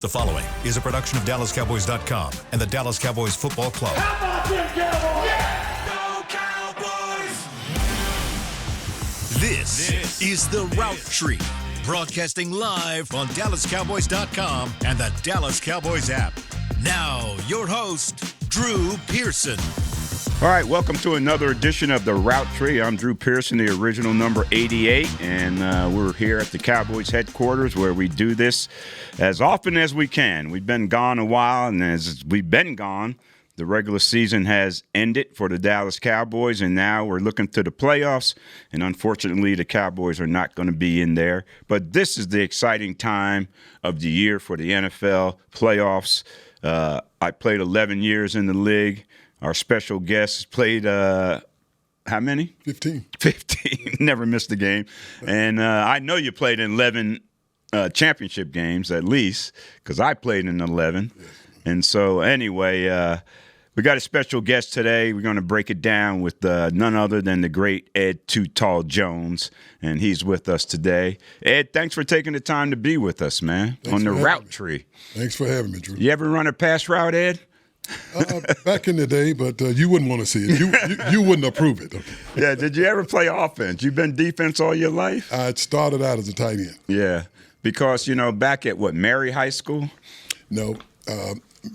The following is a production of DallasCowboys.com and the Dallas Cowboys Football Club. How about them Cowboys? Yeah! Go Cowboys! This is The Route Tree, broadcasting live on DallasCowboys.com and the Dallas Cowboys app. Now, your host, Drew Pearson. All right, welcome to another edition of The Route Tree. I'm Drew Pearson, the original number 88, and we're here at the Cowboys headquarters where we do this as often as we can. We've been gone a while, and as we've been gone, the regular season has ended for the Dallas Cowboys, and now we're looking to the playoffs, and unfortunately the Cowboys are not going to be in there. But this is the exciting time of the year for the NFL playoffs. I played 11 years in the league. Our special guest played, how many? 15. 15. Never missed a game. And I know you played in 11 championship games at least, because I played in 11. Yes. And so anyway, we got a special guest today. We're going to break it down with none other than the great Ed Too Tall Jones, and he's with us today. Ed, thanks for taking the time to be with us, man, on the route tree. Thanks for having me, Drew. You ever run a pass route, Ed? Back in the day, but you wouldn't want to see it. You wouldn't approve it. Yeah, did you ever play offense? You've been defense all your life? I started out as a tight end. Yeah, because, back at Mary High School? No,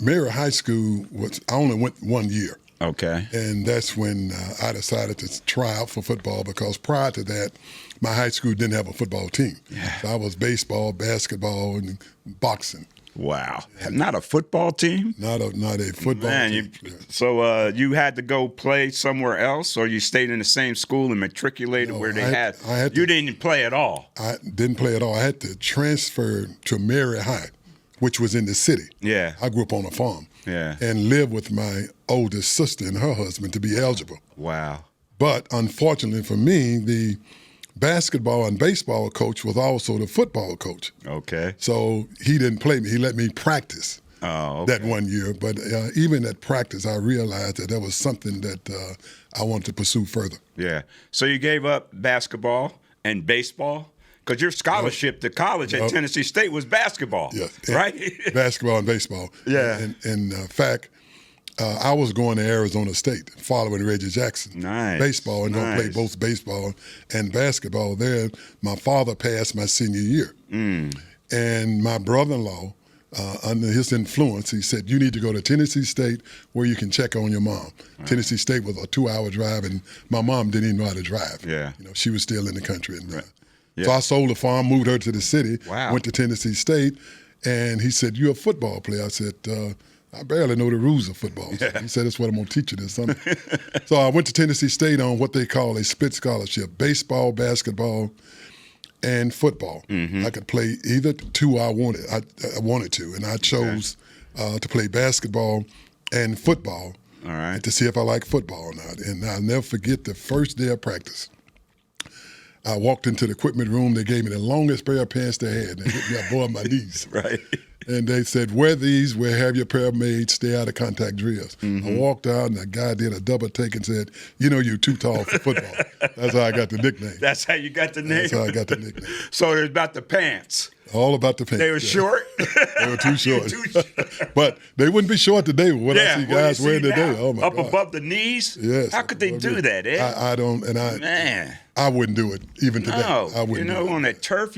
Mary High School, I only went 1 year. Okay. And that's when I decided to try out for football, because prior to that, my high school didn't have a football team. Yeah. So I was baseball, basketball, and boxing. Wow. Not a football team? Not a football team. So you had to go play somewhere else, or you stayed in the same school and matriculated where they had you didn't play at all? I didn't play at all. I had to transfer to Mary High, which was in the city. Yeah. I grew up on a farm. Yeah. And lived with my oldest sister and her husband to be eligible. Wow. But unfortunately for me, the basketball and baseball coach was also the football coach. Okay. So he didn't play me. He let me practice that 1 year. But even at practice, I realized that was something that I wanted to pursue further. Yeah. So you gave up basketball and baseball? Because your scholarship to college at Tennessee State was basketball, right? Basketball and baseball. Yeah. And in fact, I was going to Arizona State following Reggie Jackson. Nice. Baseball, and I played both baseball and basketball there. My father passed my senior year. And my brother-in-law, under his influence, he said, you need to go to Tennessee State where you can check on your mom. Tennessee State was a 2-hour drive, and my mom didn't even know how to drive. Yeah. She was still in the country. And, Yeah. So I sold the farm, moved her to the city, Wow. went to Tennessee State, and he said, you're a football player. I said, I barely know the rules of football. So he said, that's what I'm going to teach you this summer. So I went to Tennessee State on what they call a split scholarship, baseball, basketball, and football. I could play either two I wanted. I wanted to, and I chose to play basketball and football to see if I like football or not. And I'll never forget the first day of practice. I walked into the equipment room. They gave me the longest pair of pants they had. They hit me above my knees. Right. And they said, wear these, we'll have your pair made, stay out of contact drills. I walked out, and the guy did a double take and said, you're too tall for football. That's how I got the nickname. That's how you got the name? That's how I got the nickname. So it was about the pants. All about the pants. They were short? They were too short. But they wouldn't be short today with what I see guys wearing today. Oh, my God. Up above the knees? Yes. How could they do that, eh? I don't, and Man. I wouldn't do it even today. No. I wouldn't do it. On that turf,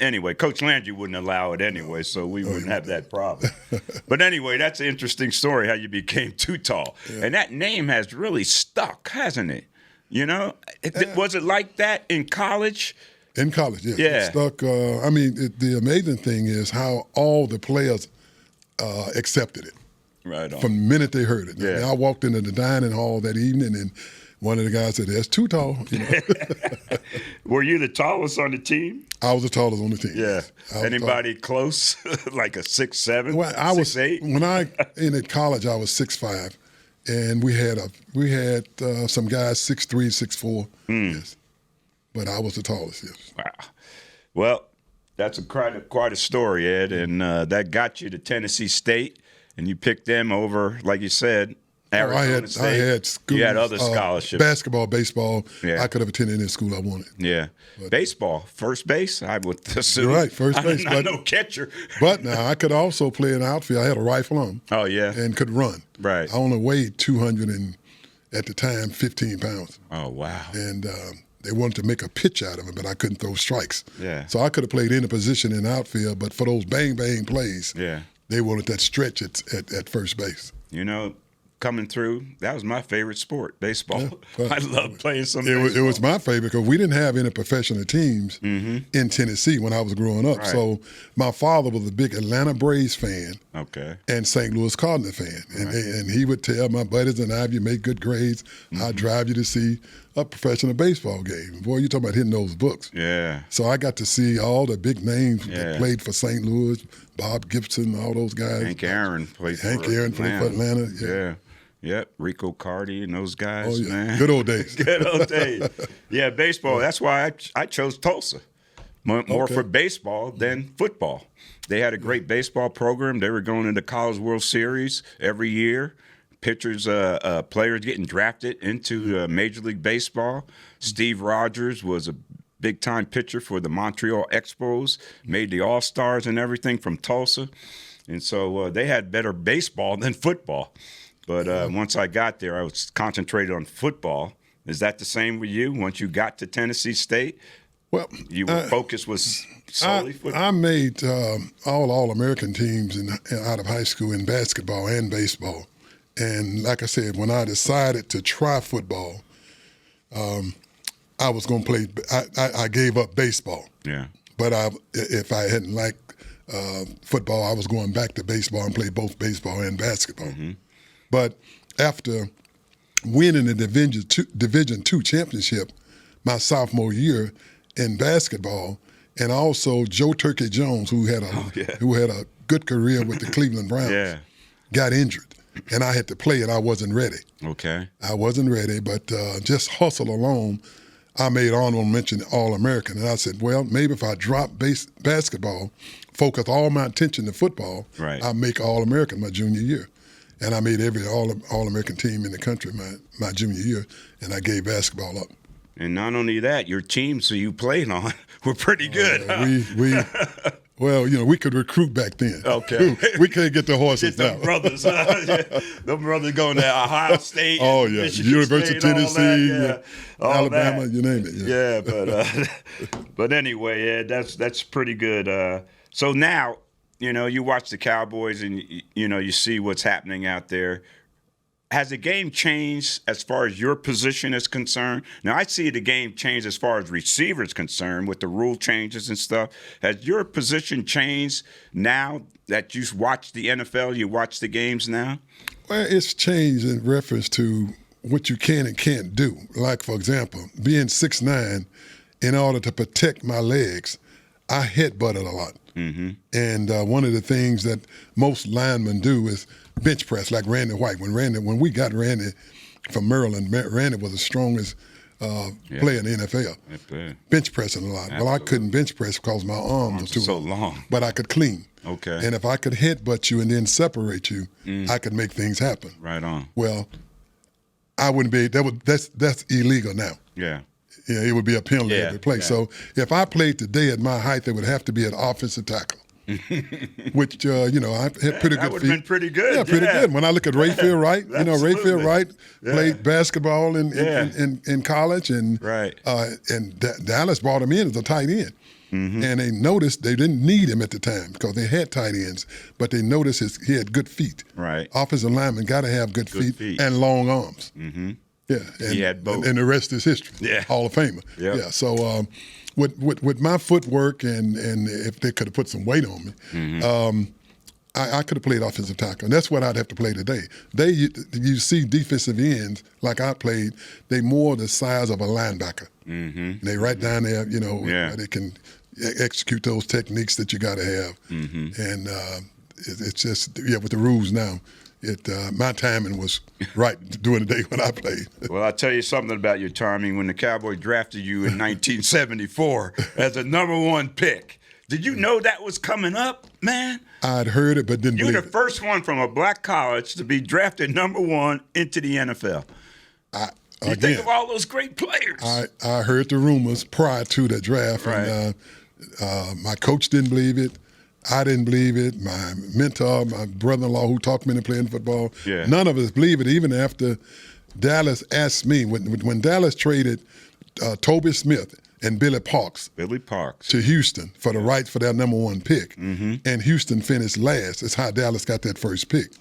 anyway, Coach Landry wouldn't allow it anyway, so we wouldn't have that problem. But anyway, that's an interesting story, how you became too tall. Yeah. And that name has really stuck, hasn't it? Was it like that in college? In college, yeah. Yeah. It stuck. The amazing thing is how all the players accepted it. Right on. From the minute they heard it. Yeah. I walked into the dining hall that evening, and one of the guys said, that's too tall. Were you the tallest on the team? I was the tallest on the team. Yeah. Anybody close? Like a 6'7", well, I was 6'8"? When I in college, I was 6'5", and we had some guys 6'3", 6'4". Yes. But I was the tallest, yes. Wow. Well, that's quite a story, Ed, and that got you to Tennessee State, and you picked them over, like you said, Arizona State. I had schools. You had other scholarships. Basketball, baseball. Yeah. I could have attended any school I wanted. Yeah. But, baseball, first base, I would assume. You're right, first base. I'm no catcher. But now I could also play in the outfield. I had a rifle on. Oh, yeah. And could run. Right. I only weighed 200 and, at the time, 15 pounds. Oh, wow. And they wanted to make a pitch out of it, but I couldn't throw strikes. Yeah. So I could have played any position in the outfield, but for those bang-bang plays, they wanted that stretch at first base. You know, coming through, that was my favorite sport, baseball. Yeah, I love playing some baseball. It was my favorite because we didn't have any professional teams in Tennessee when I was growing up. Right. So my father was a big Atlanta Braves fan and St. Louis Cardinal fan. And he would tell my buddies and I, if you make good grades, I'll drive you to see a professional baseball game. Boy, you're talking about hitting those books. Yeah. So I got to see all the big names that played for St. Louis, Bob Gibson, all those guys. Hank Aaron played for Atlanta. Yeah. Yep, Rico Cardi and those guys, man. Good old days. Good old days. Yeah, baseball. That's why I chose Tulsa. More for baseball than football. They had a great baseball program. They were going into College World Series every year. Pitchers, players getting drafted into Major League Baseball. Steve Rogers was a big-time pitcher for the Montreal Expos, made the All-Stars and everything from Tulsa. And so they had better baseball than football. But once I got there, I was concentrated on football. Is that the same with you? Once you got to Tennessee State, your focus was solely football? I made all-American teams out of high school in basketball and baseball. And like I said, when I decided to try football, I was going to play I gave up baseball. Yeah. But if I hadn't liked football, I was going back to baseball and play both baseball and basketball. Mm-hmm. But after winning the Division II championship my sophomore year in basketball, and also Joe Turkey Jones, who had a good career with the Cleveland Browns, got injured, and I had to play, and I wasn't ready. Okay. I wasn't ready, but just hustle along. I made honorable mention All-American, and I said, well, maybe if I drop basketball, focus all my attention to football, I'll make All-American my junior year. And I made every All-American team in the country my junior year, and I gave basketball up. And not only that, your teams that you played on were pretty good. We could recruit back then. Okay. We can't get the horses now. Them brothers. Them brothers going to Ohio State. Oh, yeah. University of Tennessee, Alabama, that. You name it. Yeah, but anyway, that's pretty good. So now, you watch the Cowboys and, you see what's happening out there. Has the game changed as far as your position is concerned? Now, I see the game change as far as receivers concerned with the rule changes and stuff. Has your position changed now that you watch the NFL, you watch the games now? Well, it's changed in reference to what you can and can't do. Like, for example, being 6'9", in order to protect my legs, I headbutted a lot. Mm-hmm. And one of the things that most linemen do is bench press, like Randy White. When we got Randy from Maryland, Randy was the strongest player in the NFL. Bench pressing a lot. Absolutely. Well, I couldn't bench press because my arms were too so long. But I could clean. Okay. And if I could headbutt you and then separate you, I could make things happen. Right on. Well, I wouldn't be. That's illegal now. Yeah. Yeah, it would be a penalty every play. Yeah. So if I played today at my height, it would have to be an offensive tackle, which, I had pretty good feet. That would have been pretty good. Yeah, pretty good. When I look at Rayfield Wright, Rayfield Wright played basketball in college, and Dallas brought him in as a tight end. Mm-hmm. And they noticed they didn't need him at the time because they had tight ends, but they noticed he had good feet. Right. Offensive linemen got to have good feet and long arms. Mm-hmm. Yeah, and he had both. And the rest is history. Yeah. Hall of Famer. Yep. Yeah. So with my footwork and if they could have put some weight on me, I could have played offensive tackle. And that's what I'd have to play today. You see defensive ends like I played, they more the size of a linebacker. Mm-hmm. They right down there, they can execute those techniques that you got to have. Mm-hmm. And it's just with the rules now. My timing was right during the day when I played. Well, I'll tell you something about your timing. When the Cowboys drafted you in 1974 as a number one pick, Did you know that was coming up, man? I'd heard it, but didn't You're believe the it. first one from a black college to be drafted #1 into the NFL. You think of all those great players. I heard the rumors prior to the draft, Right. and my coach didn't believe it. I didn't believe it. My mentor, my brother-in-law who taught me to play football, none of us believed it, even after Dallas asked me. When Dallas traded Toby Smith and Billy Parks to Houston for the rights for their #1 pick, and Houston finished last. That's how Dallas got that first pick.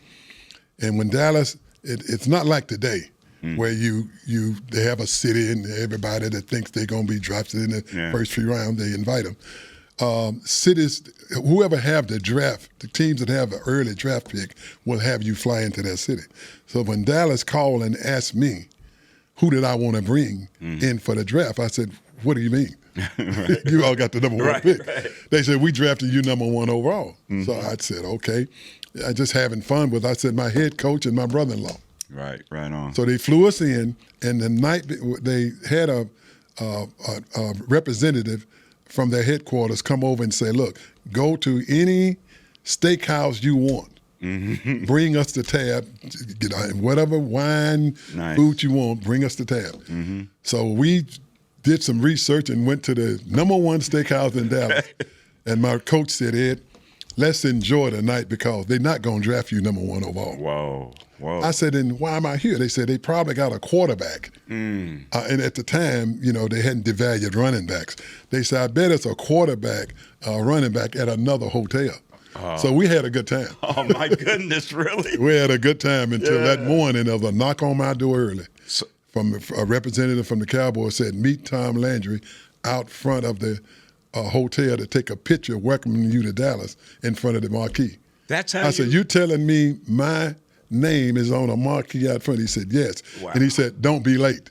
And when Dallas, it's not like today, where they have a city and everybody that thinks they're going to be drafted in the first 3 rounds, they invite them. Cities, whoever have the draft, the teams that have an early draft pick will have you fly into their city. So when Dallas called and asked me, who did I want to bring in for the draft, I said, what do you mean? You all got the #1 pick. Right. They said, we drafted you #1 overall. So I said, okay. I just having fun with, I said, my head coach and my brother-in-law. Right on. So they flew us in, and the night they had a representative from their headquarters come over and say, look, go to any steakhouse you want. Bring us the tab, get whatever wine, food you want, bring us the tab. So we did some research and went to the #1 steakhouse in Dallas. And my coach said, Ed, let's enjoy the night because they're not going to draft you #1 overall. Whoa. I said, and why am I here? They said they probably got a quarterback. And at the time, they hadn't devalued running backs. They said, I bet it's a quarterback, running back at another hotel. So we had a good time. Oh, my goodness, really? We had a good time until that morning. There was a knock on my door early. From a representative from the Cowboys said, meet Tom Landry out front of the hotel to take a picture welcoming you to Dallas in front of the marquee. That's how I said, you telling me my name is on a marquee out front? He said, yes. Wow. And he said, don't be late.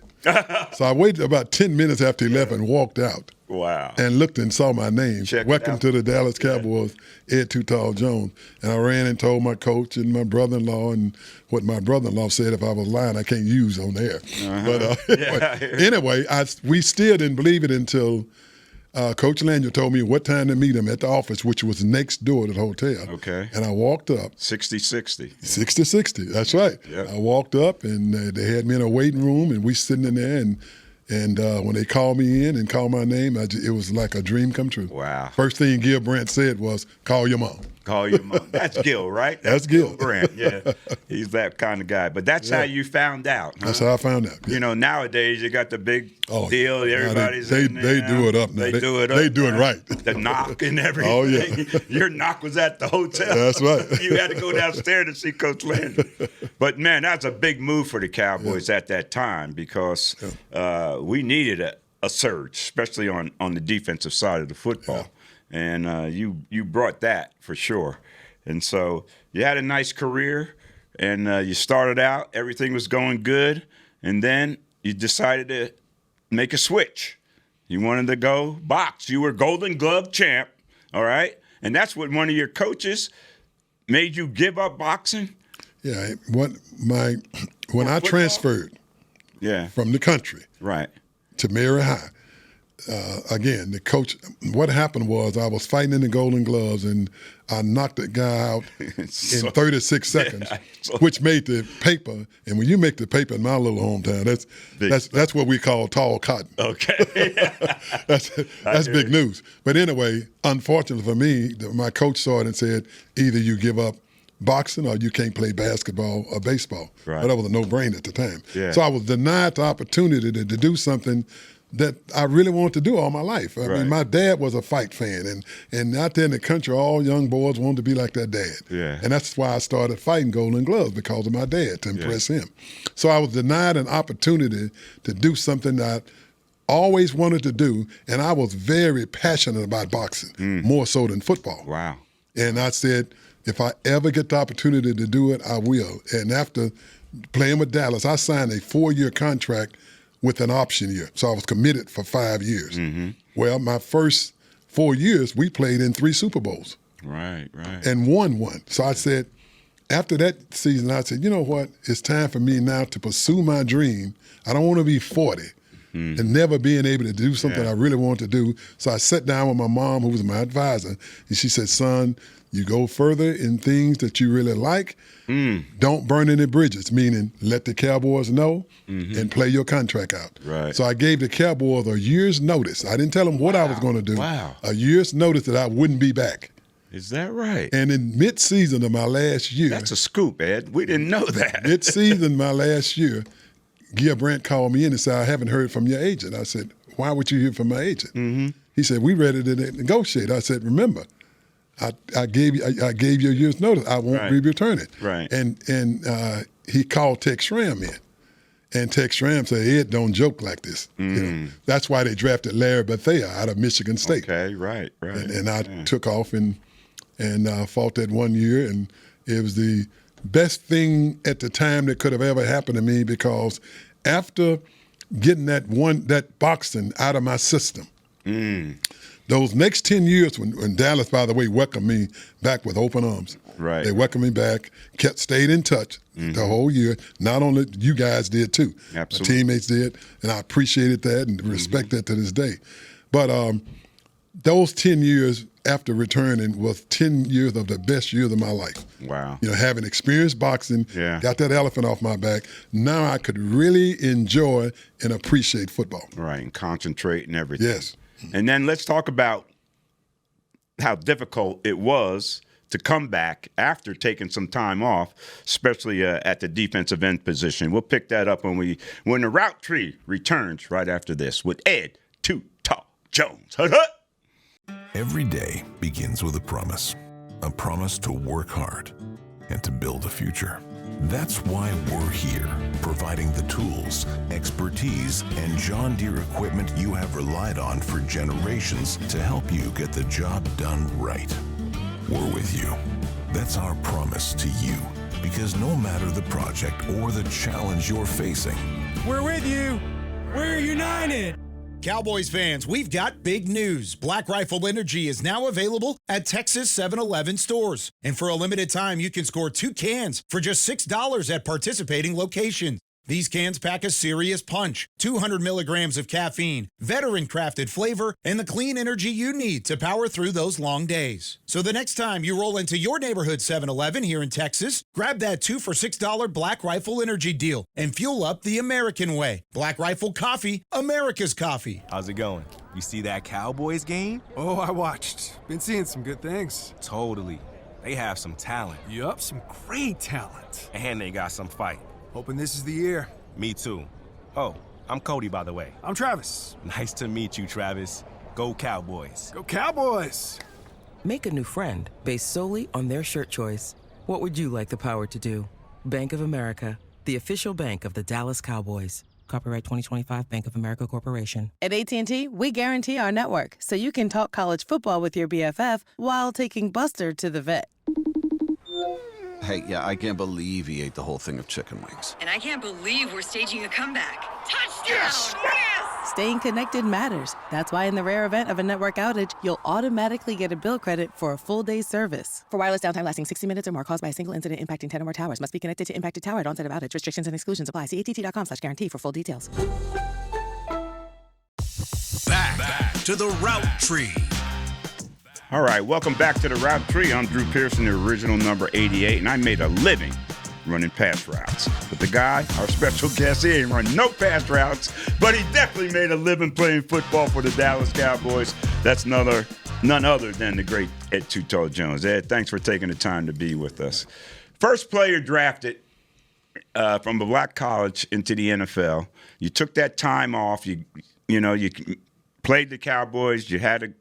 So I waited about 10 minutes after he left and walked out. Wow. And looked and saw my name. Welcome to the Dallas Cowboys, Ed Too Tall Jones. And I ran and told my coach and my brother-in-law, and what my brother-in-law said, if I was lying, I can't use on there. But anyway, we still didn't believe it until Coach Lanier told me what time to meet him at the office, which was next door to the hotel. Okay. And I walked up. 60-60. 60-60, that's right. Yep. I walked up, and they had me in a waiting room, and we sitting in there, and when they called me in and called my name, it was like a dream come true. Wow. First thing Gil Brandt said was, call your mom. Call your mom. That's Gil, right? That's Gil Brandt, yeah. He's that kind of guy. But that's how you found out. Huh? That's how I found out. Yeah. Nowadays you got the big deal. Everybody's they in there. They do it up now. They do it up. They do it right. The knock and everything. Oh, yeah. Your knock was at the hotel. That's right. You had to go downstairs to see Coach Landry. But, man, that's a big move for the Cowboys at that time because we needed a surge, especially on the defensive side of the football. And you brought that for sure. And so you had a nice career, and you started out, everything was going good, and then you decided to make a switch. You wanted to go box. You were Golden Glove champ, all right? And that's what one of your coaches made you give up boxing? Yeah, when I transferred from the country to Mary High, again, the coach, what happened was I was fighting in the Golden Gloves, and I knocked the guy out in 36 seconds, which made the paper. And when you make the paper in my little hometown, that's what we call tall cotton. Okay. that's big news. But anyway, unfortunately for me, my coach saw it and said, either you give up boxing or you can't play basketball or baseball. Right. But that was a no-brainer at the time. Yeah. So I was denied the opportunity to do something that I really wanted to do all my life. I mean, my dad was a fight fan, and out there in the country, all young boys wanted to be like their dad. Yeah. And that's why I started fighting Golden Gloves, because of my dad, to impress him. So I was denied an opportunity to do something that I always wanted to do, and I was very passionate about boxing, more so than football. Wow. And I said, if I ever get the opportunity to do it, I will. And after playing with Dallas, I signed a 4-year contract with an option year. So I was committed for 5 years. Mm-hmm. Well, my first 4 years, we played in 3 Super Bowls. Right. And won one. So I said, after that season, I said, you know what? It's time for me now to pursue my dream. I don't want to be 40 and never being able to do something I really wanted to do. So I sat down with my mom, who was my advisor, and she said, son, you go further in things that you really like. Don't burn any bridges, meaning let the Cowboys know and play your contract out. Right. So I gave the Cowboys a year's notice. I didn't tell them what I was going to do. Wow. A year's notice that I wouldn't be back. Is that right? And in mid-season of my last year. That's a scoop, Ed. We didn't know that. Mid-season my last year, Gil Brandt called me in and said, I haven't heard from your agent. I said, why would you hear from my agent? He said, we ready to negotiate. I said, remember, I gave you a year's notice. I won't be returning. Right. And he called Tex Schramm in. And Tex Schramm said, Ed, don't joke like this. You know, that's why they drafted Larry Bethea out of Michigan State. Okay, right. And I took off and fought that 1 year. And it was the best thing at the time that could have ever happened to me, because after getting that boxing out of my system, those next 10 years when Dallas, by the way, welcomed me back with open arms. Right. They welcomed me back, stayed in touch the whole year. Not only you guys did too. Absolutely. My teammates did, and I appreciated that and respect that to this day. But those 10 years after returning was 10 years of the best years of my life. Wow. You know, having experienced boxing, got that elephant off my back, now I could really enjoy and appreciate football. Right, and concentrate and everything. Yes. And then let's talk about how difficult it was to come back after taking some time off, especially at the defensive end position. We'll pick that up when the route tree returns right after this with Ed Too Tall Jones. Every day begins with a promise to work hard and to build a future. That's why we're here, providing the tools, expertise, and John Deere equipment you have relied on for generations to help you get the job done right. We're with you. That's our promise to you, because no matter the project or the challenge you're facing, we're with you. We're united. Cowboys fans, we've got big news. Black Rifle Energy is now available at Texas 7-Eleven stores. And for a limited time, you can score 2 cans for just $6 at participating locations. These cans pack a serious punch, 200 milligrams of caffeine, veteran-crafted flavor, and the clean energy you need to power through those long days. So the next time you roll into your neighborhood 7-Eleven here in Texas, grab that 2 for $6 Black Rifle Energy deal and fuel up the American way. Black Rifle Coffee, America's coffee. How's it going? You see that Cowboys game? Oh, I watched. Been seeing some good things. Totally. They have some talent. Yup, some great talent. And they got some fight. Hoping this is the year. Me too. Oh, I'm Cody, by the way. I'm Travis. Nice to meet you, Travis. Go Cowboys. Go Cowboys! Make a new friend based solely on their shirt choice. What would you like the power to do? Bank of America, the official bank of the Dallas Cowboys. Copyright 2025 Bank of America Corporation. At AT&T, we guarantee our network so you can talk college football with your BFF while taking Buster to the vet. Hey, yeah, I can't believe he ate the whole thing of chicken wings. And I can't believe we're staging a comeback. Touchdown! Yes! Yes! Staying connected matters. That's why in the rare event of a network outage, you'll automatically get a bill credit for a full day's service. For wireless downtime lasting 60 minutes or more caused by a single incident impacting 10 or more towers, must be connected to impacted tower at onset of outage. Restrictions and exclusions apply. See att.com/guarantee for full details. Back to the route tree. All right, welcome back to the route tree. I'm Drew Pearson, the original number 88, and I made a living running pass routes. But the guy, our special guest, he ain't run no pass routes, but he definitely made a living playing football for the Dallas Cowboys. That's none other than the great Ed Too Tall Jones. Ed, thanks for taking the time to be with us. First player drafted from a black college into the NFL. You took that time off. You played the Cowboys. You had a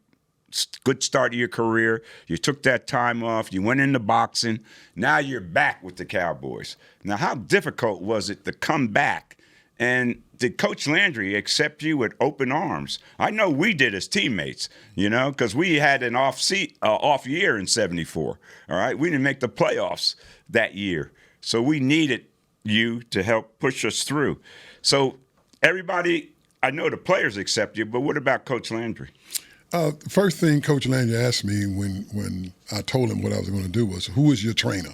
good start of your career. You took that time off. You went into boxing. Now you're back with the Cowboys. Now, how difficult was it to come back? And did Coach Landry accept you with open arms? I know we did as teammates, because we had an off year in '74. All right, we didn't make the playoffs that year, so we needed you to help push us through. So everybody, I know the players accept you, but what about Coach Landry? First thing Coach Landry asked me when I told him what I was going to do was, who is your trainer?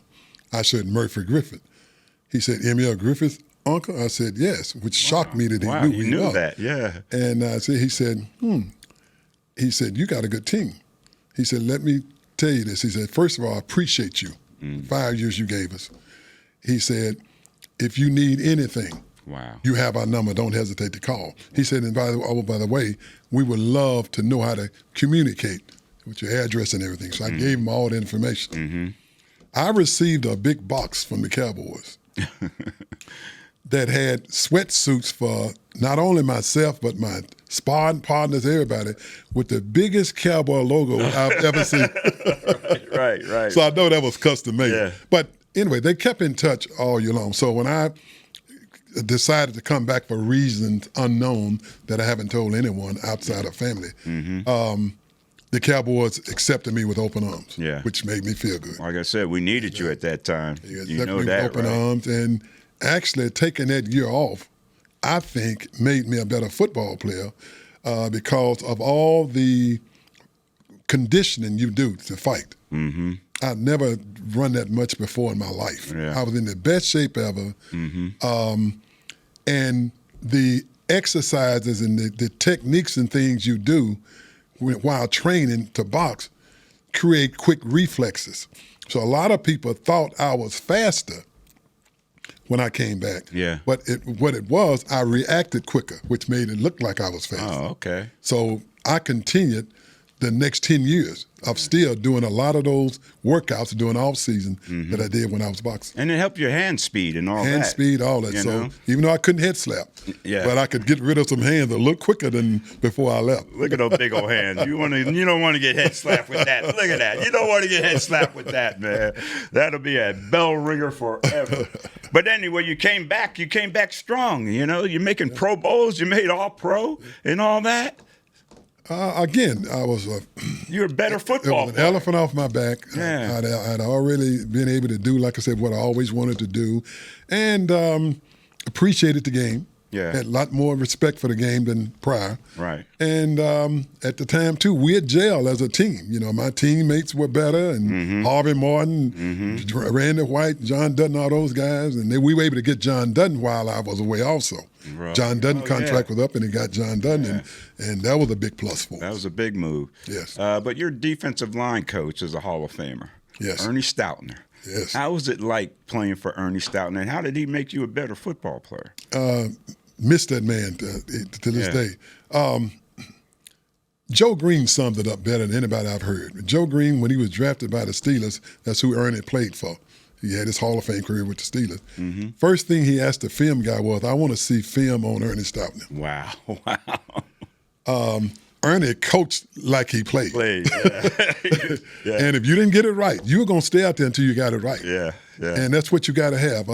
I said, Murphy Griffith. He said, M.L. Griffith? Uncle? I said, yes, which shocked me that he knew you knew that, yeah. And he said, He said, you got a good team. He said, let me tell you this. He said, first of all, I appreciate you. 5 years you gave us. He said, if you need anything, you have our number. Don't hesitate to call. He said, and by the way, we would love to know how to communicate with your address and everything. So I gave him all the information. I received a big box from the Cowboys that had sweatsuits for not only myself, but my sparring partners, everybody, with the biggest Cowboy logo I've ever seen. Right. So I know that was custom made. Yeah. But anyway, they kept in touch all year long. So when I decided to come back for reasons unknown that I haven't told anyone outside of family, the Cowboys accepted me with open arms, which made me feel good. Like I said, we needed you at that time. You know me that, with open right? arms, and actually taking that year off, I think made me a better football player because of all the conditioning you do to fight. I'd never run that much before in my life. I was in the best shape ever. And the exercises and the techniques and things you do while training to box create quick reflexes. So a lot of people thought I was faster when I came back. Yeah. But what it was, I reacted quicker, which made it look like I was faster. Oh, okay. So I continued the next 10 years of still doing a lot of those workouts during off season that I did when I was boxing. And it helped your hand speed and all that. Hand speed, all that. You So know? even though I couldn't head slap, but I could get rid of some hands a little quicker than before I left. Look at those big old hands. You don't want to get head slapped with that. Look at that. You don't want to get head slapped with that, man. That'll be a bell ringer forever. But anyway, you came back strong. You know, you're making Pro Bowls, you made All Pro and all that. Again, I was you're a better football player. An elephant off my back. Yeah. I'd already been able to do, like I said, what I always wanted to do, and appreciated the game. Yeah. Had a lot more respect for the game than prior. Right. And at the time, too, we had gel as a team. You know, my teammates were better, and Harvey Martin, Randy White, John Dutton, all those guys. And we were able to get John Dutton while I was away also. Right. John Dutton contract was up, and he got John Dutton, and that was a big plus for us. That was a big move. Yes. But your defensive line coach is a Hall of Famer. Yes. Ernie Stoutner. Yes. How was it like playing for Ernie Stoutner, and how did he make you a better football player? Miss that man to this day. Joe Green summed it up better than anybody I've heard. Joe Green, when he was drafted by the Steelers, that's who Ernie played for. He had his Hall of Fame career with the Steelers. First thing he asked the film guy was, I want to see film on Ernie Stoutner. Wow. Ernie coached like he played. Yeah. And if you didn't get it right, you were going to stay out there until you got it right. Yeah. And that's what you got to have.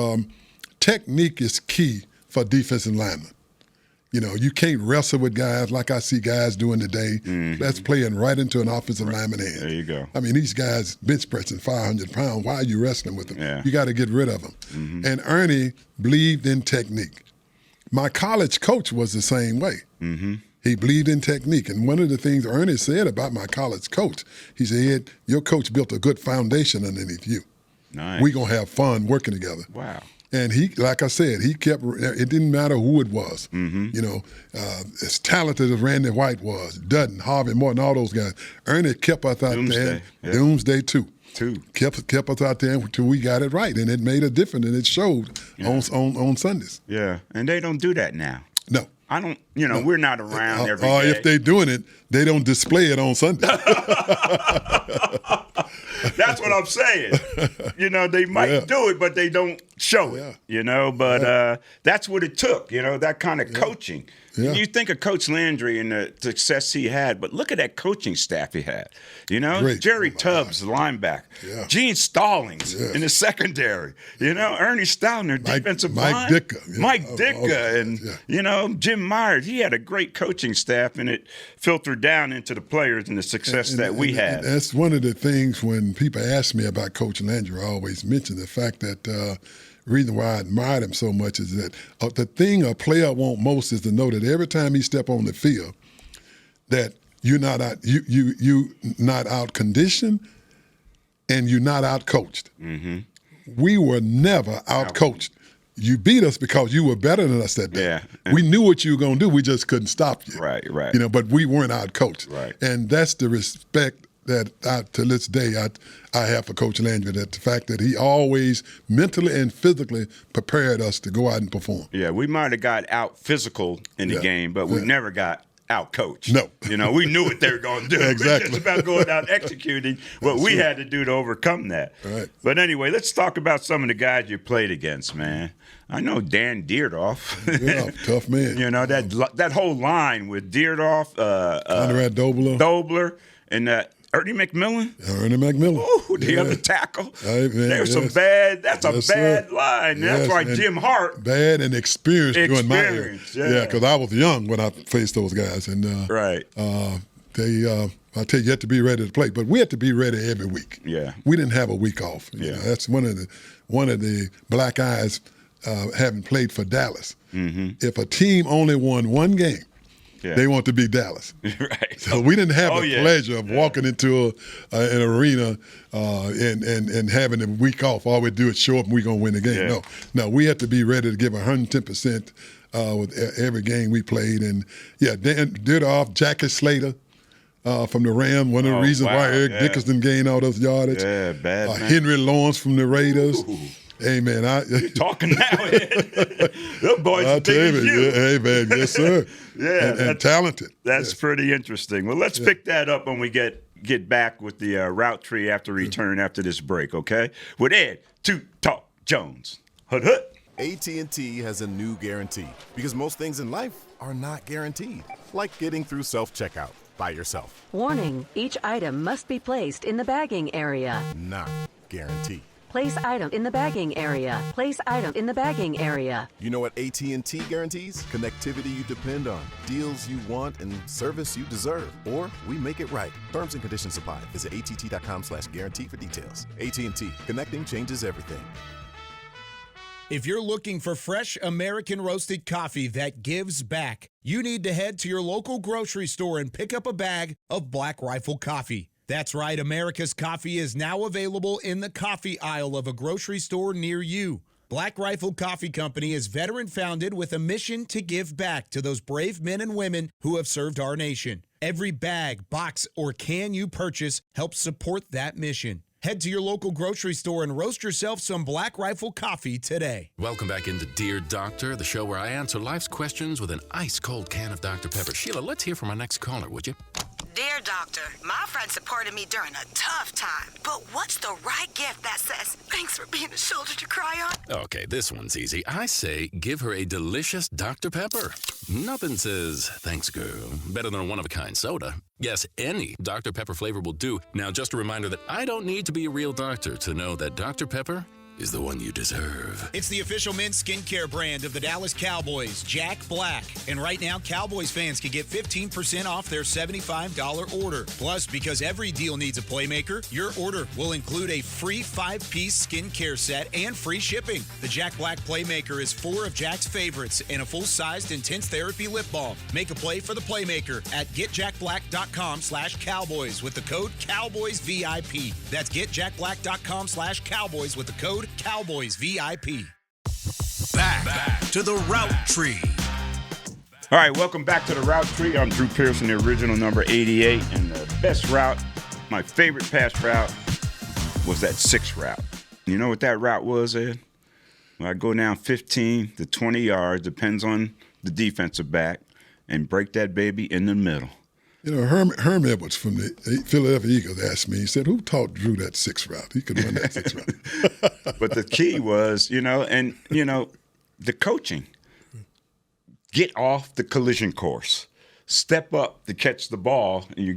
Technique is key for defensive linemen. You know, you can't wrestle with guys like I see guys doing today. That's playing right into an offensive lineman hand. There you go. I mean, these guys bench pressing 500 pounds. Why are you wrestling with them? Yeah. You got to get rid of them. And Ernie believed in technique. My college coach was the same way. He believed in technique. And one of the things Ernie said about my college coach, he said, your coach built a good foundation underneath you. Nice. We're going to have fun working together. Wow. And he, like I said, he kept, it didn't matter who it was. You know, as talented as Randy White was, Dutton, Harvey Martin, all those guys, Ernie kept us out there. Doomsday too. Kept us out there until we got it right. And it made a difference, and it showed on Sundays. Yeah, and they don't do that now. No. I don't, we're not around every day. Or if they're doing it, they don't display it on Sunday. That's what I'm saying. They might do it, but they don't show it, But that's what it took, that kind of coaching. Yeah. You think of Coach Landry and the success he had, but look at that coaching staff he had. Great. Jerry Tubbs, the linebacker. Yeah. Gene Stallings in the secondary. Ernie Stoutner, defensive line. Mike Ditka. And, Jim Myers. He had a great coaching staff, and it filtered down into the players and the success that we had. And that's one of the things when people ask me about Coach Landry, I always mention the fact that the reason why I admired him so much is that the thing a player wants most is to know that every time he step on the field, that you're not out, you not out conditioned, and you're not out coached. We were never out coached. you beat us because you were better than us that day. Yeah. We knew what you were going to do. We just couldn't stop you. Right. But we weren't out-coached. Right. And that's the respect that to this day I have for Coach Landry, that the fact that he always mentally and physically prepared us to go out and perform. Yeah, we might have got out physical in the game, but we never got out coached. No. We knew what they were going to do. Exactly. It was about going out executing what we had to do to overcome that. Right. But anyway, let's talk about some of the guys you played against, man. I know Dan Deerdoff. Yeah, tough man. That whole line with Deerdoff, Conrad Dobler, and Ernie McMillan. Ooh, the other tackle. Right, man, There's some bad. That's a bad line. Yes, that's why and Jim Hart. Bad and experienced during my era. Yeah, because I was young when I faced those guys, and right. They, I tell you had to be ready to play, but we had to be ready every week. Yeah, we didn't have a week off. That's one of the black eyes having played for Dallas. Mm-hmm. If a team only won one game, they want to beat Dallas. Right. So we didn't have the pleasure of walking into an arena and having a week off. All we do is show up and we're going to win the game. Yeah. No, we had to be ready to give 110% with every game we played. And, Dan Deerdoff, Jackie Slater from the Rams, one of the reasons why Eric Dickerson gained all those yardage. Yeah, bad man. Henry Lawrence from the Raiders. Ooh. Hey, man. You're talking now. Those boys are big as you. Hey, man. Yes, sir. and talented. That's pretty interesting. Well, let's pick that up when we get back with the route tree after return after this break, okay? With Ed Talk Jones. Hut. AT&T has a new guarantee because most things in life are not guaranteed, like getting through self-checkout by yourself. Warning, each item must be placed in the bagging area. Not guaranteed. Place item in the bagging area. Place item in the bagging area. You know what AT&T guarantees? Connectivity you depend on, deals you want, and service you deserve. Or we make it right. Terms and conditions apply. Visit att.com/guarantee for details. AT&T. Connecting changes everything. If you're looking for fresh American roasted coffee that gives back, you need to head to your local grocery store and pick up a bag of Black Rifle coffee. That's right, America's coffee is now available in the coffee aisle of a grocery store near you. Black Rifle Coffee Company is veteran-founded with a mission to give back to those brave men and women who have served our nation. Every bag, box, or can you purchase helps support that mission. Head to your local grocery store and roast yourself some Black Rifle coffee today. Welcome back into Dear Doctor, the show where I answer life's questions with an ice-cold can of Dr. Pepper. Sheila, let's hear from our next caller, would you? Dear Doctor, my friend supported me during a tough time, but what's the right gift that says, thanks for being a shoulder to cry on? Okay, this one's easy. I say give her a delicious Dr. Pepper. Nothing says, thanks, girl, better than a one-of-a-kind soda. Yes, any Dr. Pepper flavor will do. Now, just a reminder that I don't need to be a real doctor to know that Dr. Pepper is the one you deserve. It's the official men's skincare brand of the Dallas Cowboys, Jack Black. And right now, Cowboys fans can get 15% off their $75 order. Plus, because every deal needs a playmaker, your order will include a free 5-piece skincare set and free shipping. The Jack Black Playmaker is 4 of Jack's favorites and a full-sized intense therapy lip balm. Make a play for the Playmaker at getjackblack.com/Cowboys with the code CowboysVIP. That's getjackblack.com/Cowboys with the code Cowboys VIP. Back to the route tree. All right, welcome back to the route tree. I'm Drew Pearson, the original number 88, and the best route, my favorite pass route, was that 6 route. You know what that route was, Ed? When I go down 15 to 20 yards, depends on the defensive back, and break that baby in the middle. You know, Herm Edwards from the Philadelphia Eagles asked me, he said, who taught Drew that 6 route? He could run that 6 route. But the key was, the coaching. Get off the collision course. Step up to catch the ball, and you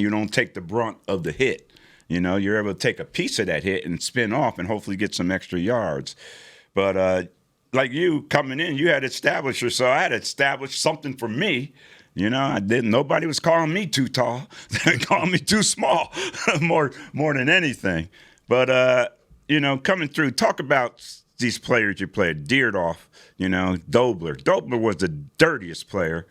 don't take the brunt of the hit. You're able to take a piece of that hit and spin off and hopefully get some extra yards. But like you coming in, you had to establish yourself. So I had to establish something for me. Nobody was calling me too tall. They called me too small, more than anything. But, coming through, talk about these players you played. Deerdoff, Dobler. Dobler was the dirtiest player.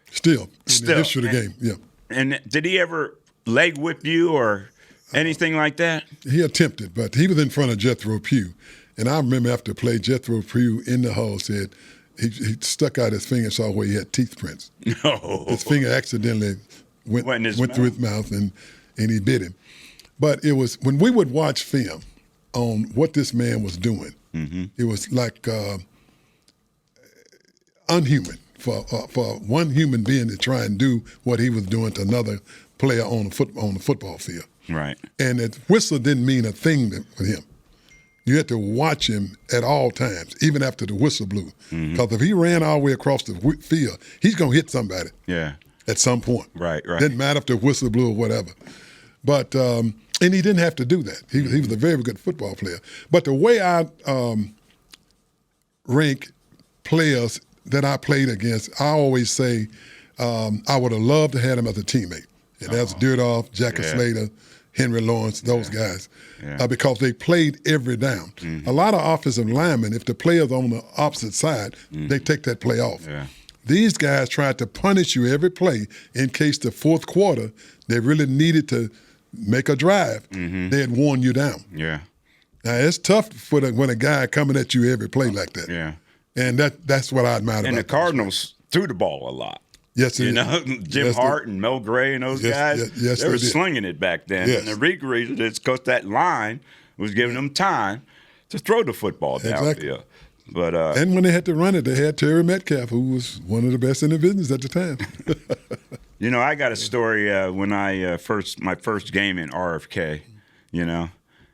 Still, in the history of the game, yeah. And did he ever leg whip you or anything like that? He attempted, but he was in front of Jethro Pugh. And I remember after play, Jethro Pugh in the hall said he stuck out his finger and saw where he had teeth prints. No. His finger accidentally went through his mouth and he bit him. But it was when we would watch film on what this man was doing, it was like unhuman for one human being to try and do what he was doing to another player on the football field. Right. And the whistle didn't mean a thing for him. You had to watch him at all times, even after the whistle blew. Because if he ran all the way across the field, he's going to hit somebody at some point. Right. Didn't matter if the whistle blew or whatever. But and he didn't have to do that. He was a very good football player. But the way I rank players that I played against, I always say I would have loved to have him as a teammate. And that's Dierdorf, Jackie Slater, Henry Lawrence, those guys, because they played every down. A lot of offensive linemen, if the player's on the opposite side, they take that play off. These guys tried to punish you every play in case the fourth quarter they really needed to make a drive. They had worn you down. Yeah. Now, it's tough when a guy coming at you every play like that. Yeah. And that's what I admire about And the Cardinals threw the ball a lot. Yes, Jim Hart and Mel Gray and those guys, they were slinging it back then. And the reason is because that line was giving them time to throw the football downfield. But and when they had to run it, they had Terry Metcalf, who was one of the best in the business at the time. I got a story when my first game in RFK,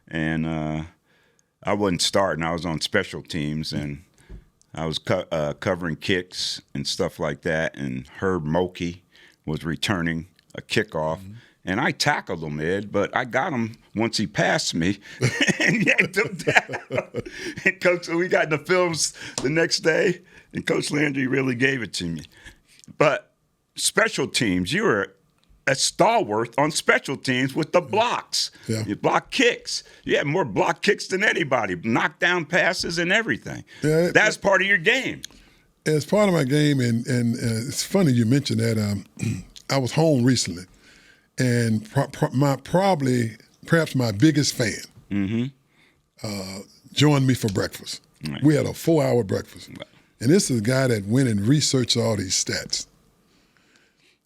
and I wasn't starting. I was on special teams, and I was covering kicks and stuff like that, and Herb Mulkey was returning a kickoff. And I tackled him, Ed, but I got him once he passed me and yanked him down. And Coach, we got in the films the next day, and Coach Landry really gave it to me. But special teams, you were a stalwart on special teams with the blocks. You block kicks. You had more block kicks than anybody, knockdown passes and everything. That's part of your game. It's part of my game, and it's funny you mentioned that. I was home recently, and perhaps my biggest fan joined me for breakfast. Right. We had a 4-hour breakfast. Right. And this is a guy that went and researched all these stats.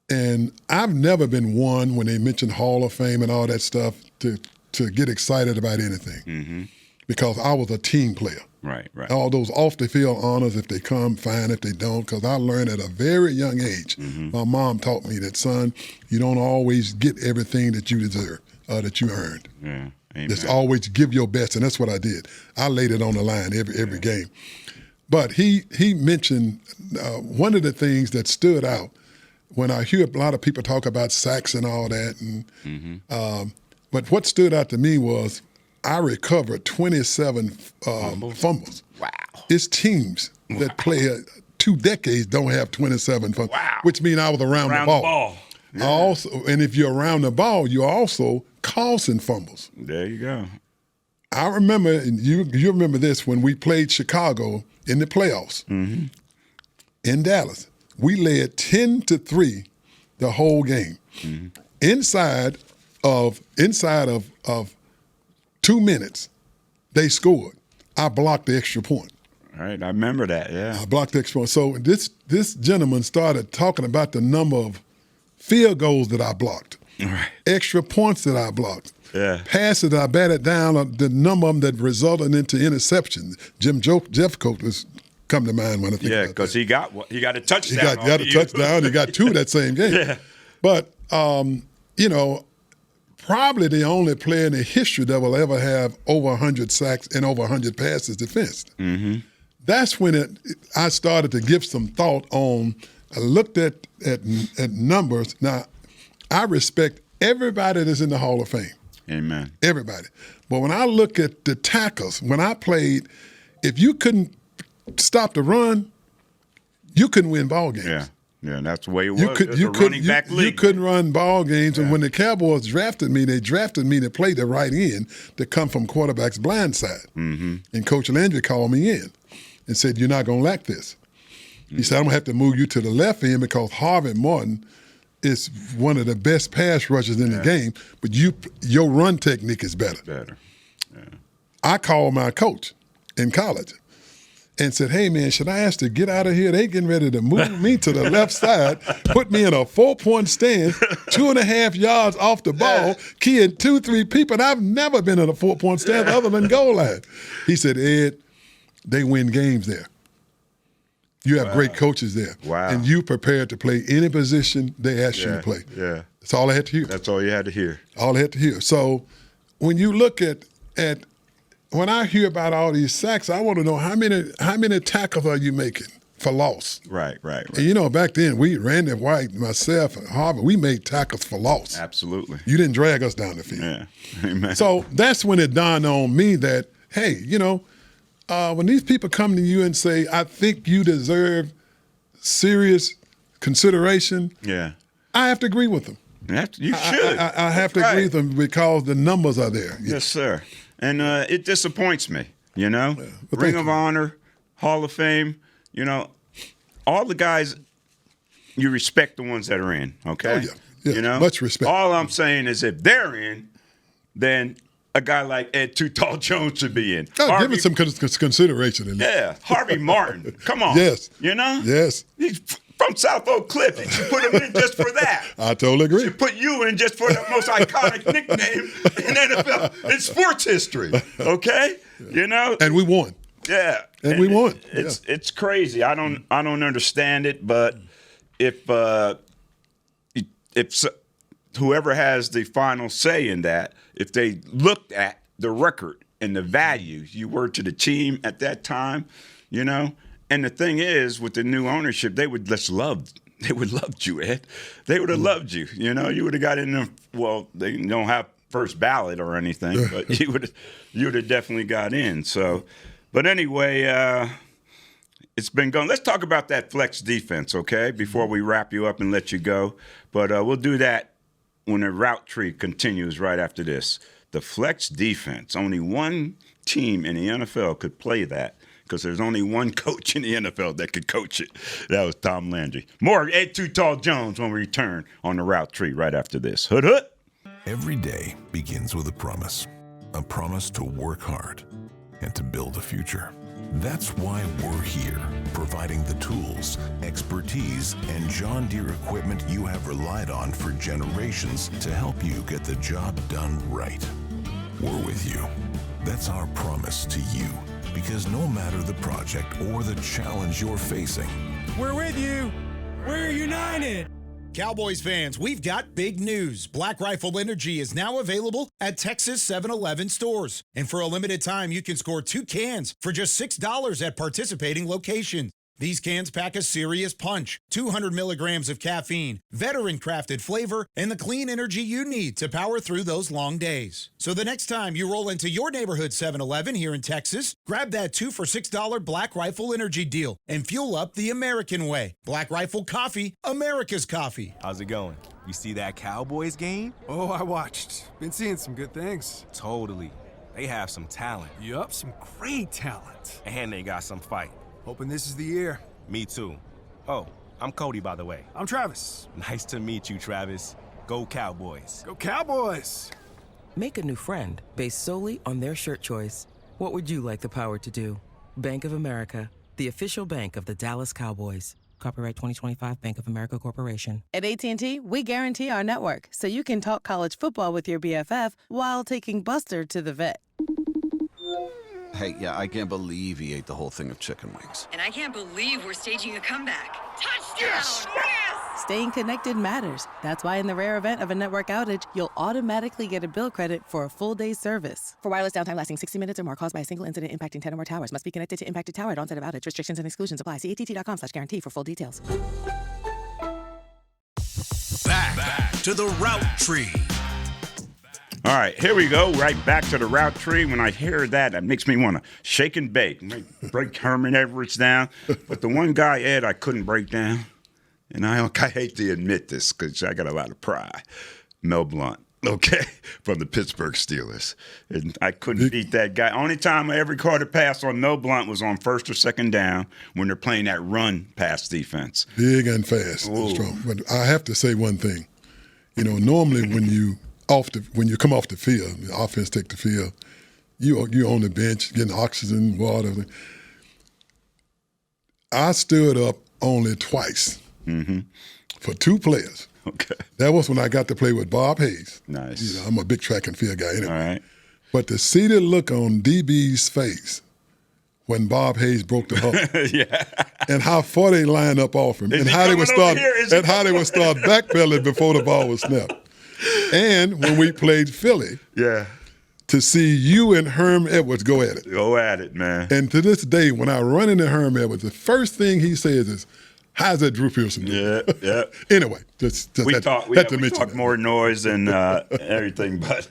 And I've never been one, when they mention Hall of Fame and all that stuff, to get excited about anything because I was a team player. Right. All those off-the-field honors, if they come, fine. If they don't, because I learned at a very young age. My mom taught me that, son, you don't always get everything that you deserve, that you earned. Yeah. Amen. Just always give your best, and that's what I did. I laid it on the line every game. But he mentioned one of the things that stood out when I hear a lot of people talk about sacks and all that, and but what stood out to me was I recovered 27 fumbles. Wow. It's teams that play 2 decades don't have 27 fumbles, which means I was around the ball. Yeah. Also, and if you're around the ball, you're also causing fumbles. There you go. I remember, and you remember this, when we played Chicago in the playoffs in Dallas. We led 10-3 the whole game. Inside of 2 minutes, they scored. I blocked the extra point. All right, I remember that, yeah. I blocked the extra point. So this gentleman started talking about the number of field goals that I blocked, extra points that I blocked, passes that I batted down, the number of them that resulted into interceptions. Jim Jeffcoat was come to mind when I think about that. Yeah, because he got a touchdown. He got a touchdown. He got 2 that same game. Yeah. But, probably the only player in the history that will ever have over 100 sacks and over 100 passes defensed. That's when I started to give some thought on. I looked at numbers. Now, I respect everybody that's in the Hall of Fame. Amen. Everybody. But when I look at the tackles, when I played, if you couldn't stop the run, you couldn't win ball games. Yeah, that's the way it was. Running back league. You couldn't run ball games. And when the Cowboys drafted me, they drafted me to play the right end to come from quarterback's blind side. And Coach Landry called me in and said, "You're not going to lack this." He said, "I'm going to have to move you to the left end because Harvey Martin is one of the best pass rushers in the game, but your run technique is better." Yeah. I called my coach, in college and said, hey, man, should I ask to get out of here? They getting ready to move me to the left side, put me in a 4-point stance, 2.5 yards off the ball, keying 2-3 people. And I've never been in a 4-point stance other than goal line. He said, Ed, they win games there. You have great coaches there. Wow. And you prepared to play any position they asked you to play. Yeah. That's all I had to hear. That's all you had to hear. All I had to hear. So when you look at when I hear about all these sacks, I want to know how many tackles are you making for loss? Right. And you know, back then, Randy White, myself, and Harvard, we made tackles for loss. Absolutely. You didn't drag us down the field. Yeah. Amen. So that's when it dawned on me that, hey, you know, when these people come to you and say, I think you deserve serious consideration, I have to agree with them. You should. I have to agree with them because the numbers are there. Yes, sir. And it disappoints me, you know. Ring of Honor, Hall of Fame, you know, all the guys, you respect the ones that are in, okay? Oh, yeah. You know? Much respect. All I'm saying is if they're in, then a guy like Ed Too Tall Jones should be in. Give him some consideration. In yeah, Harvey Martin. Come on. Yes. You know? Yes. He's from South Oak Cliff. You should put him in just for that. I totally agree. You should put you in just for the most iconic nickname in NFL, in sports history. Okay? You know? And we won. Yeah. And we won. It's crazy. I don't understand it, but if whoever has the final say in that, if they looked at the record and the values you were to the team at that time, you know. And the thing is, with the new ownership, they would loved you, Ed. They would have loved you. You know, you would have got in there. Well, they don't have first ballot or anything, but you would have definitely got in. So, but anyway, it's been going. Let's talk about that flex defense, okay? Before we wrap you up and let you go, but we'll do that when the route tree continues right after this. The flex defense, only one team in the NFL could play that because there's only one coach in the NFL that could coach it. That was Tom Landry. More Ed Too Tall Jones when we return on the route tree right after this. Hood. Every day begins with a promise to work hard and to build a future. That's why we're here, providing the tools, expertise, and John Deere equipment you have relied on for generations to help you get the job done right. We're with you. That's our promise to you, because no matter the project or the challenge you're facing, we're with you. We're united. Cowboys fans, we've got big news. Black Rifle Energy is now available at Texas 7-Eleven stores. And for a limited time, you can score 2 cans for just $6 at participating locations. These cans pack a serious punch, 200 milligrams of caffeine, veteran-crafted flavor, and the clean energy you need to power through those long days. So the next time you roll into your neighborhood 7-Eleven here in Texas, grab that 2 for $6 Black Rifle Energy deal and fuel up the American way. Black Rifle Coffee, America's coffee. How's it going? You see that Cowboys game? Oh, I watched. Been seeing some good things. Totally. They have some talent. Yup, some great talent. And they got some fight. Hoping this is the year. Me too. Oh, I'm Cody, by the way. I'm Travis. Nice to meet you, Travis. Go Cowboys. Go Cowboys. Make a new friend based solely on their shirt choice. What would you like the power to do? Bank of America, the official bank of the Dallas Cowboys. Copyright 2025 Bank of America Corporation. At AT&T, we guarantee our network so you can talk college football with your BFF while taking Buster to the vet. Hey, yeah, I can't believe he ate the whole thing of chicken wings. And I can't believe we're staging a comeback. Touchdown! Yes! Staying connected matters. That's why in the rare event of a network outage, you'll automatically get a bill credit for a full day's service. For wireless downtime lasting 60 minutes or more caused by a single incident impacting 10 or more towers, must be connected to impacted tower at onset of outage. Restrictions and exclusions apply. See att.com/guarantee for full details. Back to the route tree. All right, here we go. Right back to the route tree. When I hear that, it makes me want to shake and bake. Break Herman Edwards down. But the one guy, Ed, I couldn't break down, and I hate to admit this because I got a lot of pride, Mel Blount, okay, from the Pittsburgh Steelers. And I couldn't beat that guy. Only time I ever caught a pass on Mel Blount was on first or second down when they're playing that run-pass defense. Big and fast and strong. But I have to say one thing. You know, normally when you come off the field, the offense take the field, you on the bench getting oxygen, water. I stood up only twice for 2 players. Okay. That was when I got to play with Bob Hayes. Nice. You know, I'm a big track and field guy anyway. All right. But to see the look on DB's face when Bob Hayes broke the huddle, Yeah. and how far they line up off him, and how they would start backpedaling before the ball was snapped. And when we played Philly, Yeah. to see you and Herm Edwards go at it. Go at it, man. And to this day, when I run into Herm Edwards, the first thing he says is, "How's that Drew Pearson doing?" Yeah. Anyway, just We had talk that. more noise and everything, but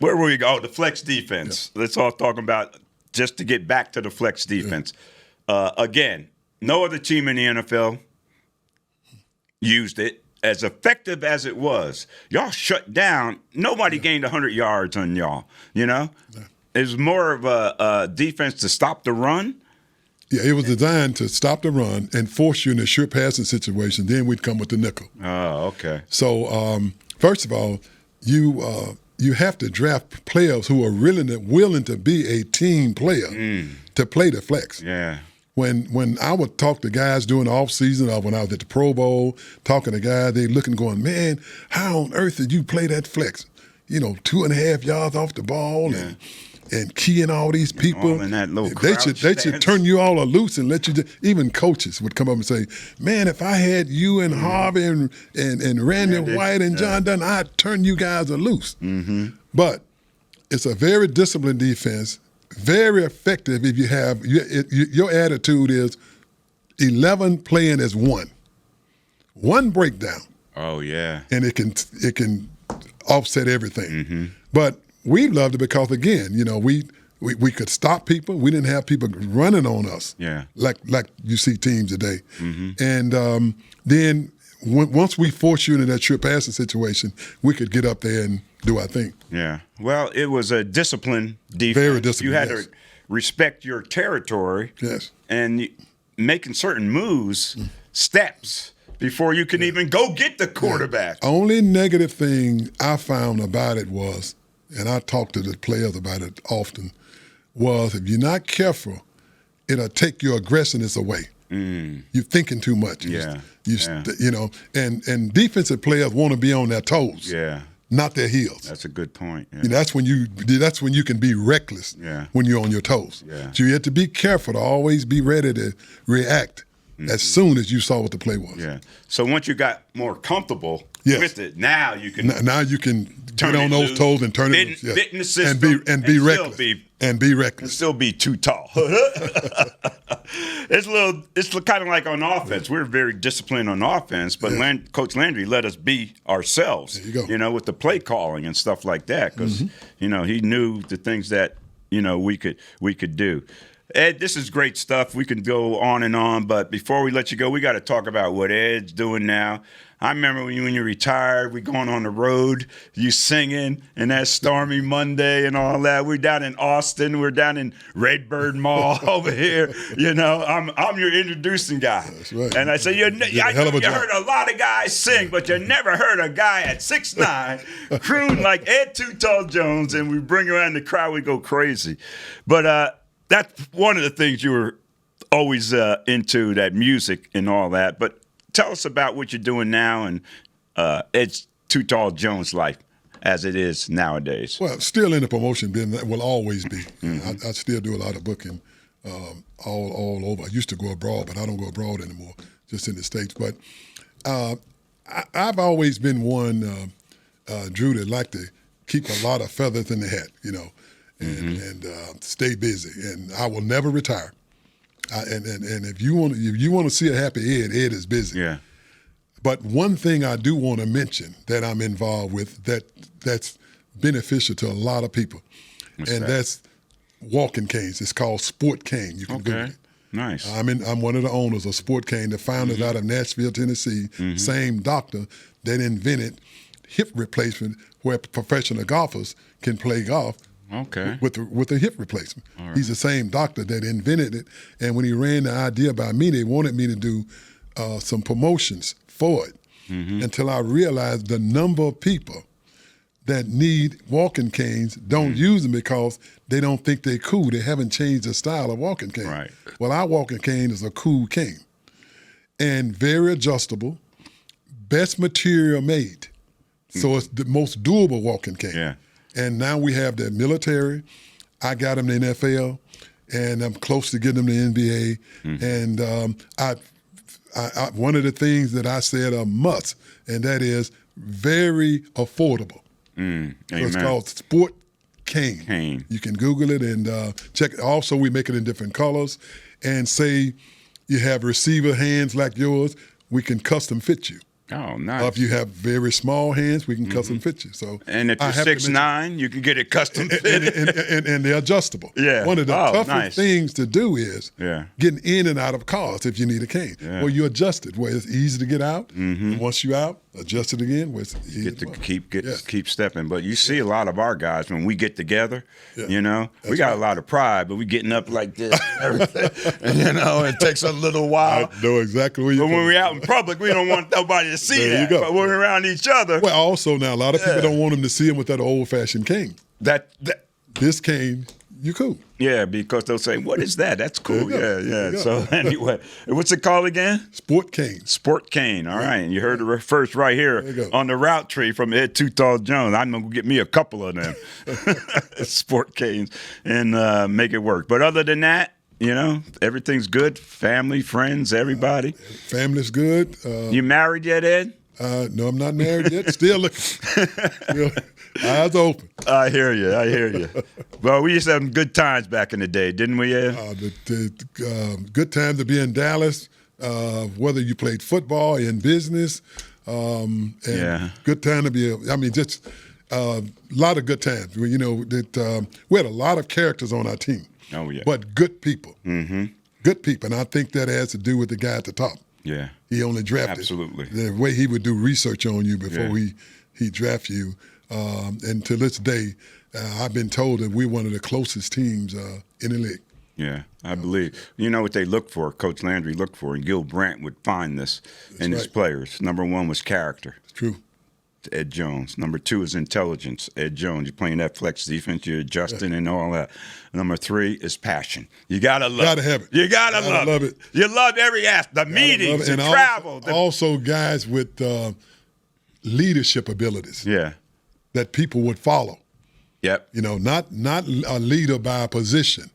where were we go? The flex defense. Yeah. Let's all talk about just to get back to the flex defense. Yeah. Again, no other team in the NFL used it as effective as it was. Y'all shut down. Nobody gained 100 yards on y'all. You know, it was more of a defense to stop the run. Yeah, it was designed to stop the run and force you in a sure passing situation. Then we'd come with the nickel. Oh, okay. So first of all, you have to draft players who are really willing to be a team player to play the flex. Yeah. When I would talk to guys during the offseason or when I was at the Pro Bowl, talking to guys, they looking going, man, how on earth did you play that flex? You know, 2.5 yards off the ball and keying all these people. All in that little they should turn you all loose and let you even coaches would come up and say, man, if I had you and Harvey and Randy White and John Dunn, I'd turn you guys loose. Mm-hmm. But it's a very disciplined defense, very effective if you have your attitude is 11 playing as one breakdown. Oh yeah, and it can offset everything. Mm-hmm. But we loved it because again, you know, we could stop people. We didn't have people running on us. Yeah, like you see teams today. Mm-hmm. And then once we force you into that sure passing situation, we could get up there and do our thing. Yeah. Well, it was a disciplined defense. Very disciplined. You had to respect your territory. Yes. And making certain moves, steps, before you can even go get the quarterback. Yeah. Only negative thing I found about it was, and I talk to the players about it often, was if you're not careful, it'll take your aggressiveness away. You're thinking too much. You know, and defensive players want to be on their toes. Yeah. Not their heels. That's a good point. Yeah. You know, that's when you can be reckless. Yeah. When you're on your toes. Yeah. So you have to be careful to always be ready to react as soon as you saw what the play was. Yeah. So once you got more comfortable with it, now you can get on those toes and turn it loose. Fit in the system and be reckless. And be reckless. And still be too tall. It's kind of like on offense. We're very disciplined on offense, but Coach Landry let us be ourselves. There you go. You know, with the play calling and stuff like that, because you know he knew the things that we could do. Ed, this is great stuff. We can go on and on, but before we let you go, we got to talk about what Ed's doing now. I remember when you retired, we going on the road, you singing, and that Stormy Monday and all that. We're down in Austin. We're down in Redbird Mall over here. You know, I'm your introducing guy. That's right. And I say, you heard a lot of guys sing, but you never heard a guy at 6'9" croon like Ed Too Tall Jones, and we bring around the crowd, we go crazy. But that's one of the things you were always into, that music and all that. But tell us about what you're doing now and Ed's Too Tall Jones life as it is nowadays. Well, still in the promotion business, will always be. I still do a lot of booking all over. I used to go abroad, but I don't go abroad anymore, just in the States. But I've always been one, Drew, that like to keep a lot of feathers in the hat, you know, and stay busy. And I will never retire. And if you want to see a happy Ed is busy. Yeah. But one thing I do want to mention that I'm involved with that's beneficial to a lot of people, that's walking canes. It's called Sport Cane. You can Google it. Nice. I'm one of the owners of Sport Cane. The founders out of Nashville, Tennessee. Same doctor that invented hip replacement, where professional golfers can play golf. Okay. With a hip replacement. Right. He's the same doctor that invented it. And when he ran the idea by me, they wanted me to do some promotions for it until I realized the number of people that need walking canes don't use them because they don't think they're cool. They haven't changed the style of walking cane. Right. Well, our walking cane is a cool cane and very adjustable, best material made. So it's the most doable walking cane. Yeah. And now we have the military. I got them in the NFL, and I'm close to getting them in the NBA. And I one of the things that I said a must, and that is very affordable. So it's called Sport Cane. You can Google it and check it. Also, we make it in different colors. And say you have receiver hands like yours, we can custom fit you. Oh, nice. If you have very small hands, we can custom fit you. So, and if you're 6'9", you can get it custom fitted. and they're adjustable. Yeah. One of the toughest things to do is getting in and out of cars if you need a cane. Yeah. Well, you adjust it where it's easy to get out. And once you're out, adjust it again where it's easy to keep stepping. But you see a lot of our guys when we get together, we got a lot of pride, but we getting up like this and everything. And, it takes a little while. I know exactly where you're But when we're out in public, we don't want nobody to see that. But when we're around each other. Well, also now, a lot of people don't want them to see them with that old-fashioned cane. This cane, you cool. Yeah, because they'll say, what is that? That's cool. Yeah. So anyway, what's it called again? Sport Cane. Sport Cane. All right. And you heard it first right here on the route tree from Ed Too Tall Jones. I'm going to get me a couple of them. Sport Canes and make it work. But other than that, everything's good. Family, friends, everybody. Family's good. You married yet, Ed? No, I'm not married yet. Still looking. Eyes open. I hear you. Well, we used to have some good times back in the day, didn't we, Ed? Good time to be in Dallas, whether you played football, in business. Good time to be, just a lot of good times. We had a lot of characters on our team. Oh, yeah. But good people. Good people. And I think that has to do with the guy at the top. Yeah. He only drafted. Absolutely. The way he would do research on you before he draft you. And to this day, I've been told that we're one of the closest teams in the league. Yeah, I believe. You know what they look for, Coach Landry looked for, and Gil Brandt would find this in his players. Number one was character. It's true. Ed Jones. Number two is intelligence. Ed Jones. You're playing that flex defense. You're adjusting and all that. Number three is passion. You gotta love it. Gotta have it. You gotta love it. You love every aspect. The meetings, the travel. Also guys with leadership abilities. Yeah. That people would follow. Yep. Not a leader by position,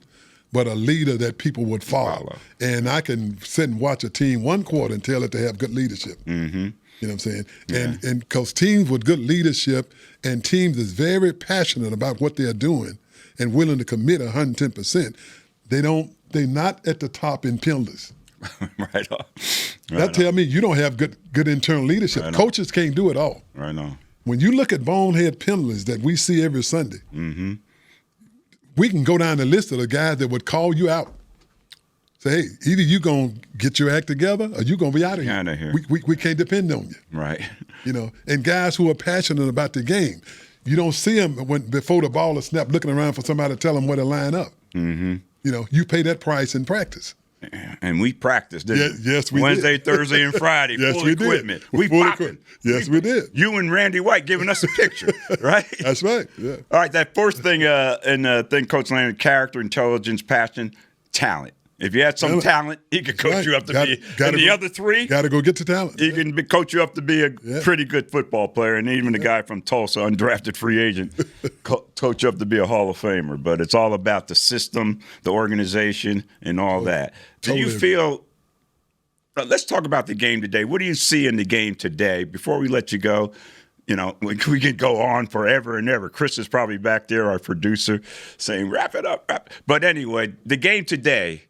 but a leader that people would follow. And I can sit and watch a team one quarter and tell that they have good leadership. You know what I'm saying? Yeah. And because teams with good leadership and teams that's very passionate about what they're doing and willing to commit 110%, they're not at the top in penalties. Right on. That tell me you don't have good internal leadership. Right. Coaches can't do it all. Right on. When you look at bonehead penalties that we see every Sunday, we can go down the list of the guys that would call you out. Say, hey, either you going to get your act together or you going to be out of here. Out of here. We can't depend on you. Right. And guys who are passionate about the game, you don't see them before the ball is snapped looking around for somebody to tell them where to line up. You pay that price in practice. And we practiced, didn't we? Yes, we Wednesday, did. Thursday, and Friday, full equipment. We popping. Yes, we did. You and Randy White giving us a picture, right? That's right, yeah. All right, that first thing, Coach Landry, character, intelligence, passion, talent. If you had some talent, he could coach you up to be. And the other three, got to go get the talent. He can coach you up to be a pretty good football player, and even the guy from Tulsa, undrafted free agent, coach you up to be a Hall of Famer. But it's all about the system, the organization, and all that. Do you feel? Let's talk about the game today. What do you see in the game today? Before we let you go. We could go on forever and ever. Chris is probably back there, our producer, saying, wrap it up. But anyway, the game today.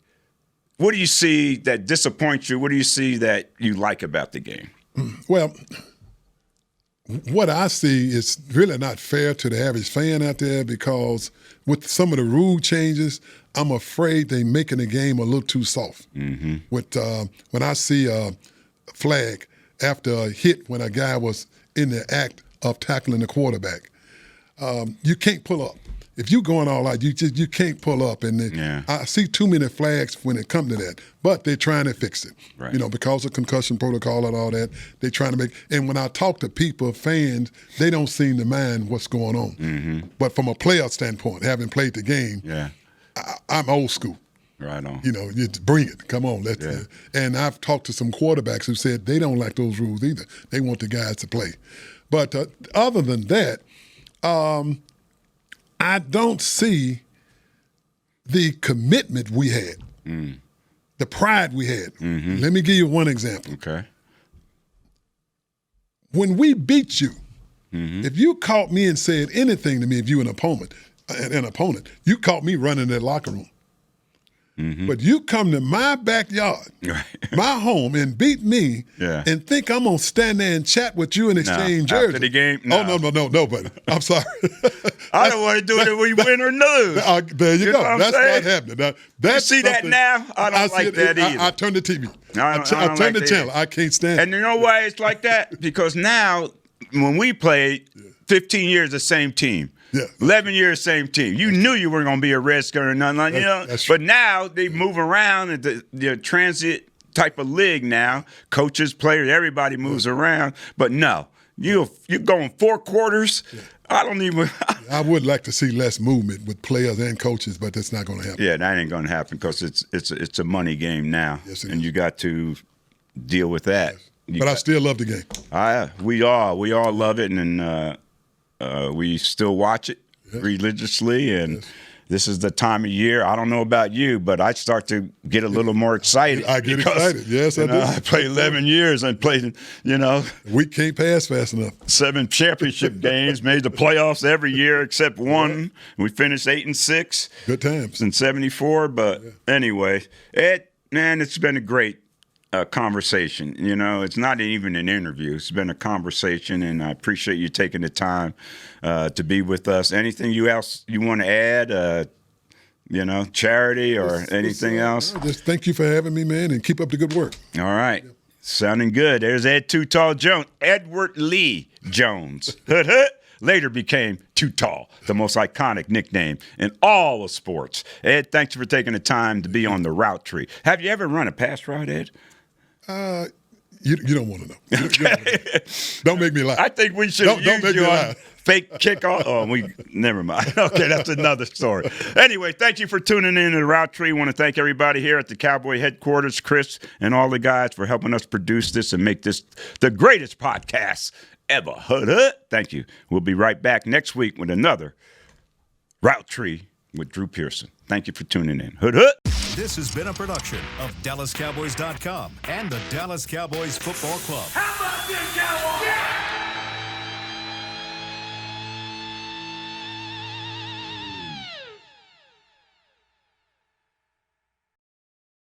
What do you see that disappoints you? What do you see that you like about the game? Well, what I see is really not fair to the average fan out there because with some of the rule changes, I'm afraid they're making the game a little too soft. With when I see a flag after a hit when a guy was in the act of tackling the quarterback, you can't pull up. if you going all out, you can't pull up. And I see too many flags when it comes to that. But they're trying to fix it. Right. You know, because of concussion protocol and all that, they're trying to make. And when I talk to people, fans, they don't seem to mind what's going on. Mm-hmm. But from a player standpoint, having played the game, I'm old school. Right on. You know, you bring it. Come on. And I've talked to some quarterbacks who said they don't like those rules either. They want the guys to play. But other than that, I don't see the commitment we had, the pride we had. Mm-hmm. Let me give you one example. Okay. When we beat you, if you caught me and said anything to me, if you an opponent, you caught me running that locker room. But you come to my backyard, my home, and beat me and think I'm going to stand there and chat with you and exchange jerseys. After the game? No. Oh, no, buddy. I'm sorry. I don't want to do it if we win or lose. There you go. That's not happening. Now, you see that now? I don't like that either. I turn the TV. I turn the channel. I can't stand it. And you know why it's like that? Because now, when we played, 15 years the same team. 11 years, same team. You knew you weren't going to be a Redskin or nothing like that. But now they move around in the transit type of league now. Coaches, players, everybody moves around. But no, you're going 4 quarters. I don't even. I would like to see less movement with players and coaches, but that's not going to happen. Yeah, that ain't going to happen because it's a money game now, and you got to deal with that. But I still love the game. We all love it, and we still watch it religiously, and this is the time of year. I don't know about you, but I start to get a little more excited. I get excited. Yes, I do. I played 11 years and played, we can't pass fast enough. 7 championship games, made the playoffs every year except one. We finished 8-6. Good times. In 74, but anyway, Ed, man, it's been a great conversation. It's not even an interview. It's been a conversation, and I appreciate you taking the time to be with us. Anything else you want to add? Charity or anything else? Just thank you for having me, man, and keep up the good work. All right. Sounding good. There's Ed Too Tall Jones. Edward Lee Jones. Later became Too Tall, the most iconic nickname in all of sports. Ed, thanks for taking the time to be on the route tree. Have you ever run a pass route, Ed? You don't want to know. Don't make me lie. I think we should use you on fake kickoff. Oh, never mind. Okay, that's another story. Anyway, thank you for tuning in to the Route Tree. I want to thank everybody here at the Cowboy headquarters, Chris, and all the guys for helping us produce this and make this the greatest podcast ever. Thank you. We'll be right back next week with another Route Tree with Drew Pearson. Thank you for tuning in. This has been a production of DallasCowboys.com and the Dallas Cowboys Football Club. How about this, Cowboys? Yeah!